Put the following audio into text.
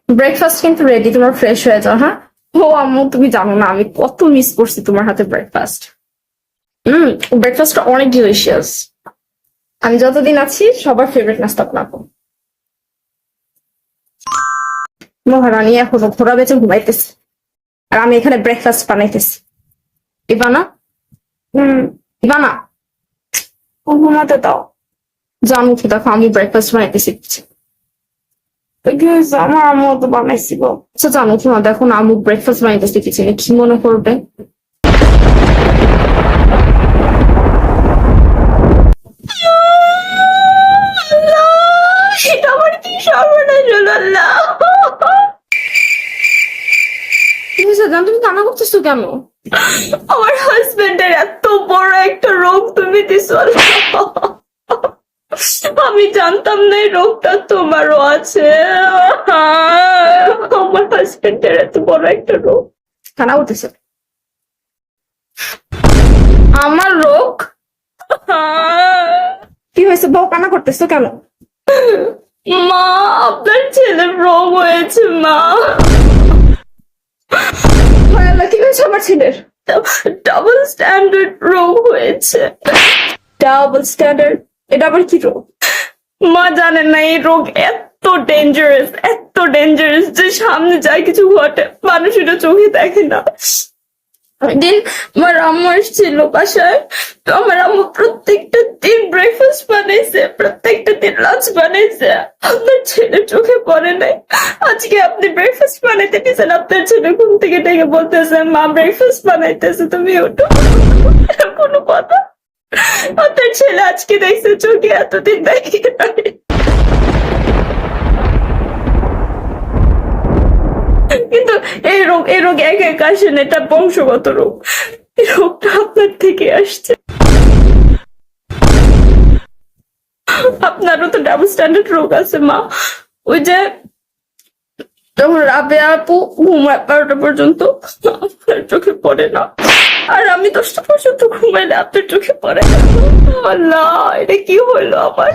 Breakfast কিন্তু ready, তোমার fresh হয়ে যাও। হ্যাঁ, ও আম্মু তুমি জানো না আমি কত মিস করছি তোমার হাতে ব্রেকফাস্ট। ব্রেকফাস্টটা অনেক ডিলিশিয়াস। আমি যতদিন আছি সবার ফেভারিট নাস্তা বানাবো। মহারানী এখনো ঘোরা বেঁচে ঘুমাইতেছে আর আমি এখানে ব্রেকফাস্ট বানাইতেছি। ইভানা, ইভানা, ও ঘুমাতে দাও। জানো কি, দেখো আমি ব্রেকফাস্ট বানাইতেছি। আমার আম্মু তো বানাইছিল। আচ্ছা জানো কি না, দেখো না আম্মু ব্রেকফাস্ট বানাইতেছি কিচেনে, কি মনে করবে? এটা আমার কি সর্বনাশ হলো আল্লাহ। কি হয়েছে জান, তুমি কান্না করতেছো কেন? আমার হাজবেন্ডের এত বড় একটা রোগ তুমি দিছো আল্লাহ। আমি জানতাম না এই রোগটা তোমারও আছে। আমার হাজবেন্ডের এত বড় একটা রোগ। কান্না করতেছে? আমার রোগ? কি হয়েছে বউ, কান্না করতেছো কেন? মা, আপনার ছেলের রোগ হয়েছে মা। কি হয়েছে আমার ছেলের? ডাবল স্ট্যান্ডার্ড রোগ হয়েছে। Double standard? এটা আবার কি রোগ? মা জানেন না এই রোগ এত ডেঞ্জারাস যে সামনে যায় কিছু ঘটে মানুষ এটা চোখে দেখে না। দিন আমার আম্মু এসেছিল বাসায়, তো আমার আম্মু প্রত্যেকটা দিন ব্রেকফাস্ট বানাইছে, প্রত্যেকটা দিন লাঞ্চ বানাইছে। আপনার ছেলে চোখে পড়ে নাই। আজকে আপনি ব্রেকফাস্ট বানাইতে দিয়েছেন, আপনার ছেলে ঘুম থেকে ডেকে বলতেছে মা ব্রেকফাস্ট বানাইতেছে, তুমি ওঠো। কোনো কথা? আপনার ছেলে আজকে দেখছে চোখে, এতদিন দেখে নাই। কিন্তু এই রোগ এক এক আসে না, এটা বংশগত রোগ। এই রোগটা আপনার থেকে আসছে। আপনারও তো ডাবল স্ট্যান্ডার্ড রোগ আছে মা। ওই যে যখন রাবেয়া আপু ঘুমায় 12টা পর্যন্ত, আপনার চোখে পড়ে না, আর আমি 10টা পর্যন্ত ঘুমাইলে আপনার চোখে পড়ে না। আল্লাহ, এটা কি হইলো আমার?